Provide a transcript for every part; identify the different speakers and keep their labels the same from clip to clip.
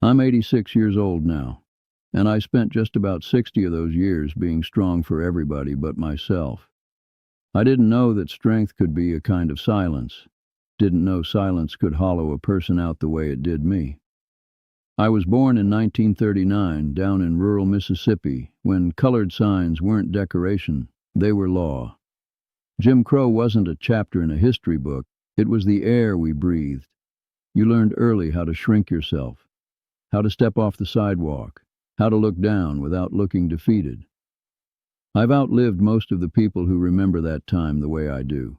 Speaker 1: I'm 86 years old now, and I spent just about 60 of those years being strong for everybody but myself. I didn't know that strength could be a kind of silence, didn't know silence could hollow a person out the way it did me. I was born in 1939 down in rural Mississippi when colored signs weren't decoration, they were law. Jim Crow wasn't a chapter in a history book, it was the air we breathed. You learned early how to shrink yourself, how to step off the sidewalk, how to look down without looking defeated. I've outlived most of the people who remember that time the way I do.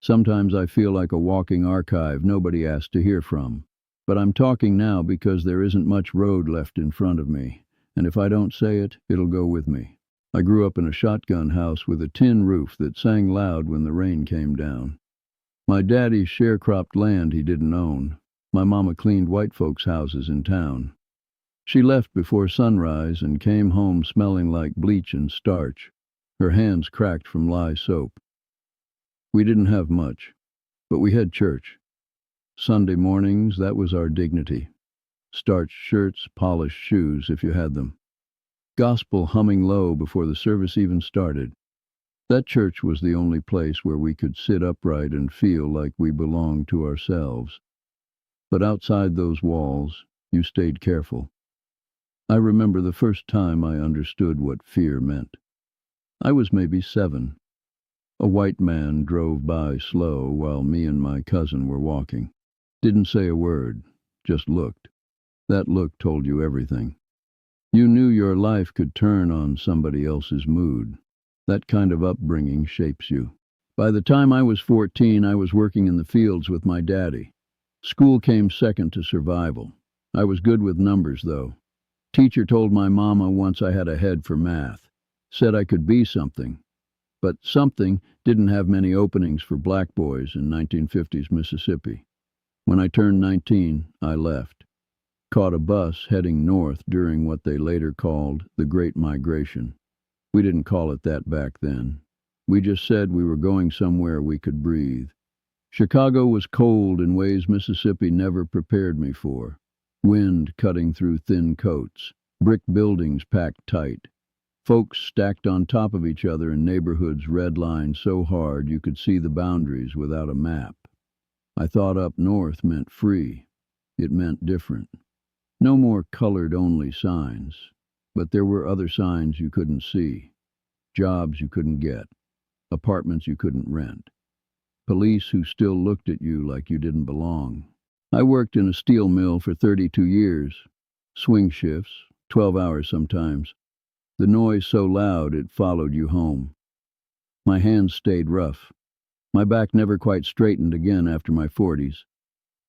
Speaker 1: Sometimes I feel like a walking archive nobody asked to hear from. But I'm talking now because there isn't much road left in front of me, and if I don't say it, it'll go with me. I grew up in a shotgun house with a tin roof that sang loud when the rain came down. My daddy sharecropped land he didn't own. My mama cleaned white folks' houses in town. She left before sunrise and came home smelling like bleach and starch, her hands cracked from lye soap. We didn't have much, but we had church. Sunday mornings, that was our dignity. Starched shirts, polished shoes, if you had them. Gospel humming low before the service even started. That church was the only place where we could sit upright and feel like we belonged to ourselves. But outside those walls, you stayed careful. I remember the first time I understood what fear meant. I was maybe 7. A white man drove by slow while me and my cousin were walking. Didn't say a word, just looked. That look told you everything. You knew your life could turn on somebody else's mood. That kind of upbringing shapes you. By the time I was 14, I was working in the fields with my daddy. School came second to survival. I was good with numbers, though. Teacher told my mama once I had a head for math. Said I could be something. But something didn't have many openings for black boys in 1950s Mississippi. When I turned 19, I left. Caught a bus heading north during what they later called the Great Migration. We didn't call it that back then. We just said we were going somewhere we could breathe. Chicago was cold in ways Mississippi never prepared me for. Wind cutting through thin coats, brick buildings packed tight, folks stacked on top of each other in neighborhoods redlined so hard you could see the boundaries without a map. I thought up north meant free. It meant different. No more colored-only signs, but there were other signs you couldn't see. Jobs you couldn't get. Apartments you couldn't rent. Police who still looked at you like you didn't belong. I worked in a steel mill for 32 years. Swing shifts, 12 hours sometimes. The noise so loud it followed you home. My hands stayed rough. My back never quite straightened again after my 40s.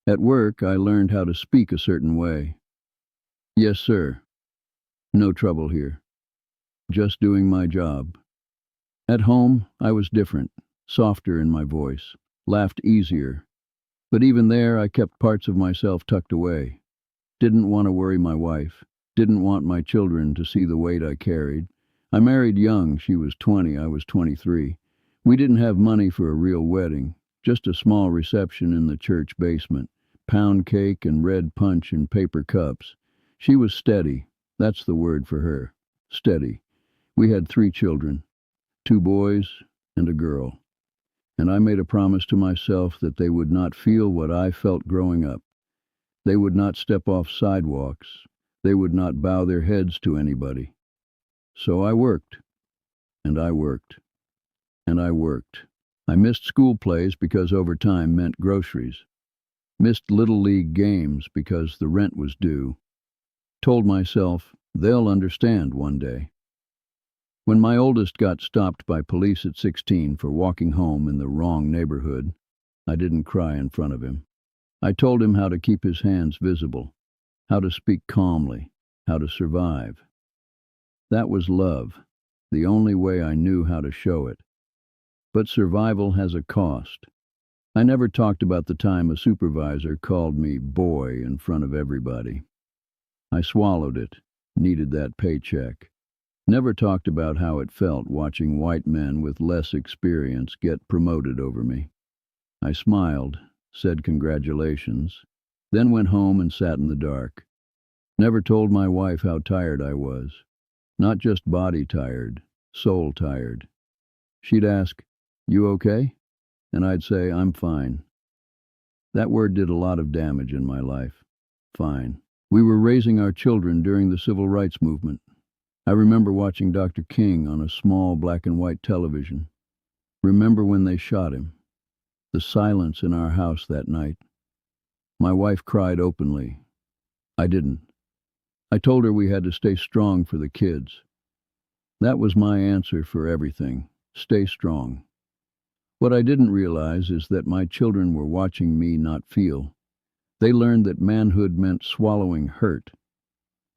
Speaker 1: At work, I learned how to speak a certain way. Yes, sir. No trouble here. Just doing my job. At home, I was different, softer in my voice, laughed easier. But even there, I kept parts of myself tucked away. Didn't want to worry my wife. Didn't want my children to see the weight I carried. I married young. She was 20, I was 23. We didn't have money for a real wedding, just a small reception in the church basement, pound cake and red punch in paper cups. She was steady. That's the word for her. Steady. We had 3 children, 2 boys and a girl. And I made a promise to myself that they would not feel what I felt growing up. They would not step off sidewalks. They would not bow their heads to anybody. So I worked. And I worked. And I worked. I missed school plays because overtime meant groceries. Missed Little League games because the rent was due. Told myself, they'll understand one day. When my oldest got stopped by police at 16 for walking home in the wrong neighborhood, I didn't cry in front of him. I told him how to keep his hands visible, how to speak calmly, how to survive. That was love, the only way I knew how to show it. But survival has a cost. I never talked about the time a supervisor called me boy in front of everybody. I swallowed it, needed that paycheck. Never talked about how it felt watching white men with less experience get promoted over me. I smiled, said congratulations, then went home and sat in the dark. Never told my wife how tired I was. Not just body tired, soul tired. She'd ask, "You okay?" And I'd say, "I'm fine." That word did a lot of damage in my life. Fine. We were raising our children during the civil rights movement. I remember watching Dr. King on a small black and white television. Remember when they shot him. The silence in our house that night. My wife cried openly. I didn't. I told her we had to stay strong for the kids. That was my answer for everything. Stay strong. What I didn't realize is that my children were watching me not feel. They learned that manhood meant swallowing hurt,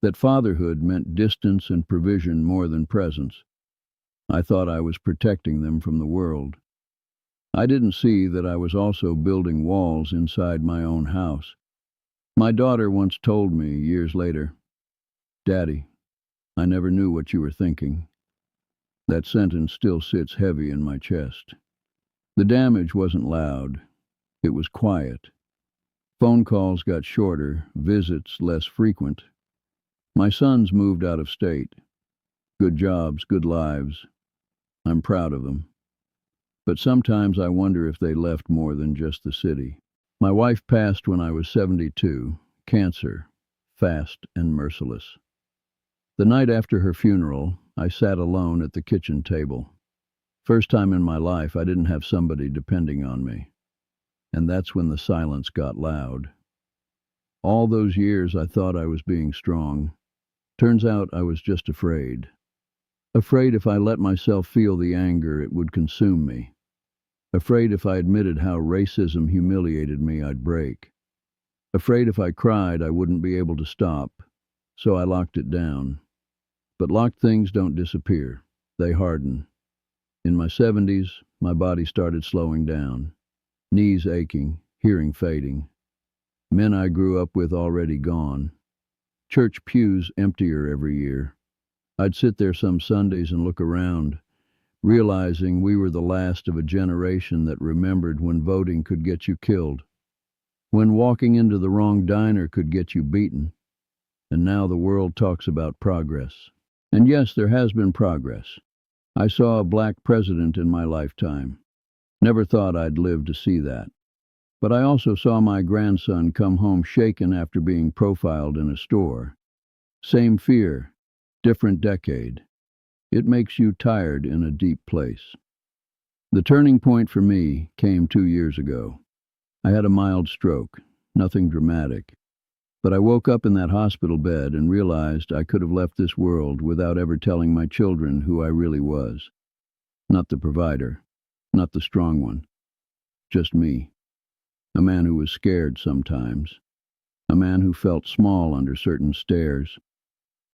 Speaker 1: that fatherhood meant distance and provision more than presence. I thought I was protecting them from the world. I didn't see that I was also building walls inside my own house. My daughter once told me, years later, "Daddy, I never knew what you were thinking." That sentence still sits heavy in my chest. The damage wasn't loud. It was quiet. Phone calls got shorter, visits less frequent. My sons moved out of state. Good jobs, good lives. I'm proud of them. But sometimes I wonder if they left more than just the city. My wife passed when I was 72, cancer, fast and merciless. The night after her funeral, I sat alone at the kitchen table. First time in my life I didn't have somebody depending on me. And that's when the silence got loud. All those years I thought I was being strong. Turns out I was just afraid. Afraid if I let myself feel the anger, it would consume me. Afraid if I admitted how racism humiliated me, I'd break. Afraid if I cried, I wouldn't be able to stop. So I locked it down. But locked things don't disappear. They harden. In my 70s, my body started slowing down. Knees aching, hearing fading. Men I grew up with already gone. Church pews emptier every year. I'd sit there some Sundays and look around, realizing we were the last of a generation that remembered when voting could get you killed, when walking into the wrong diner could get you beaten. And now the world talks about progress. And yes, there has been progress. I saw a black president in my lifetime. Never thought I'd live to see that. But I also saw my grandson come home shaken after being profiled in a store. Same fear, different decade. It makes you tired in a deep place. The turning point for me came 2 years ago. I had a mild stroke, nothing dramatic. But I woke up in that hospital bed and realized I could have left this world without ever telling my children who I really was. Not the provider, not the strong one. Just me. A man who was scared sometimes. A man who felt small under certain stares.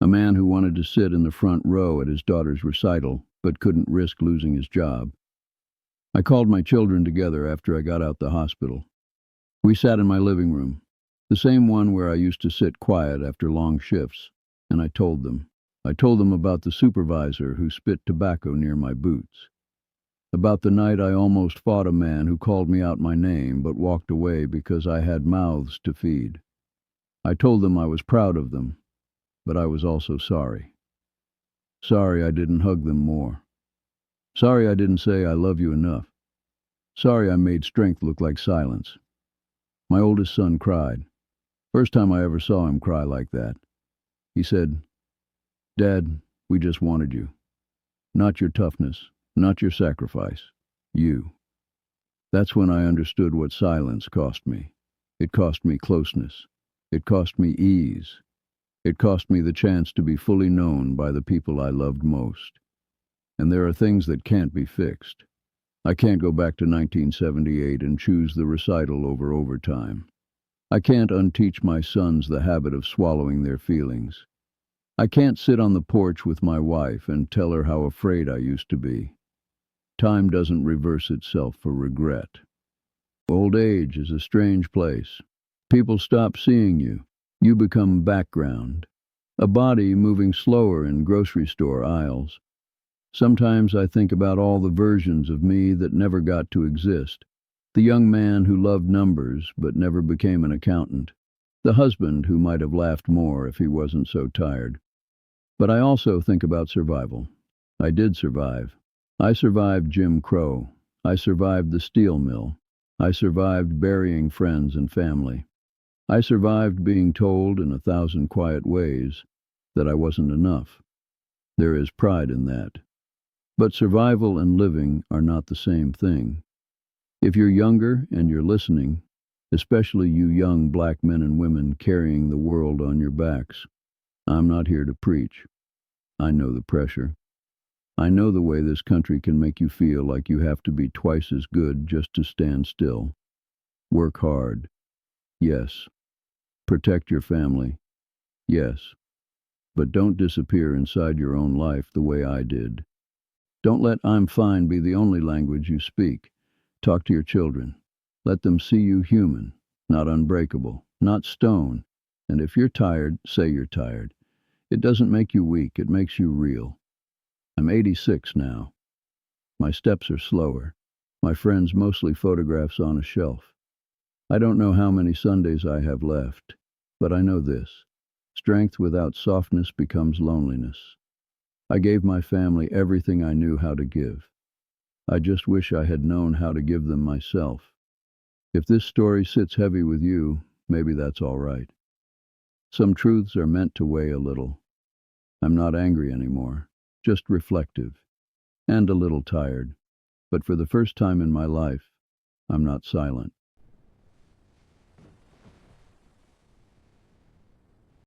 Speaker 1: A man who wanted to sit in the front row at his daughter's recital, but couldn't risk losing his job. I called my children together after I got out the hospital. We sat in my living room, the same one where I used to sit quiet after long shifts, and I told them. I told them about the supervisor who spit tobacco near my boots. About the night I almost fought a man who called me out my name but walked away because I had mouths to feed. I told them I was proud of them, but I was also sorry. Sorry I didn't hug them more. Sorry I didn't say I love you enough. Sorry I made strength look like silence. My oldest son cried. First time I ever saw him cry like that. He said, "Dad, we just wanted you. Not your toughness, not your sacrifice. You." That's when I understood what silence cost me. It cost me closeness. It cost me ease. It cost me the chance to be fully known by the people I loved most. And there are things that can't be fixed. I can't go back to 1978 and choose the recital over overtime. I can't unteach my sons the habit of swallowing their feelings. I can't sit on the porch with my wife and tell her how afraid I used to be. Time doesn't reverse itself for regret. Old age is a strange place. People stop seeing you. You become background. A body moving slower in grocery store aisles. Sometimes I think about all the versions of me that never got to exist. The young man who loved numbers but never became an accountant. The husband who might have laughed more if he wasn't so tired. But I also think about survival. I did survive. I survived Jim Crow. I survived the steel mill. I survived burying friends and family. I survived being told in 1,000 quiet ways that I wasn't enough. There is pride in that. But survival and living are not the same thing. If you're younger and you're listening, especially you young black men and women carrying the world on your backs, I'm not here to preach. I know the pressure. I know the way this country can make you feel like you have to be twice as good just to stand still. Work hard. Yes. Protect your family. Yes. But don't disappear inside your own life the way I did. Don't let "I'm fine" be the only language you speak. Talk to your children. Let them see you human, not unbreakable, not stone. And if you're tired, say you're tired. It doesn't make you weak, it makes you real. I'm 86 now. My steps are slower. My friends mostly photographs on a shelf. I don't know how many Sundays I have left, but I know this. Strength without softness becomes loneliness. I gave my family everything I knew how to give. I just wish I had known how to give them myself. If this story sits heavy with you, maybe that's all right. Some truths are meant to weigh a little. I'm not angry anymore, just reflective, and a little tired. But for the first time in my life, I'm not silent.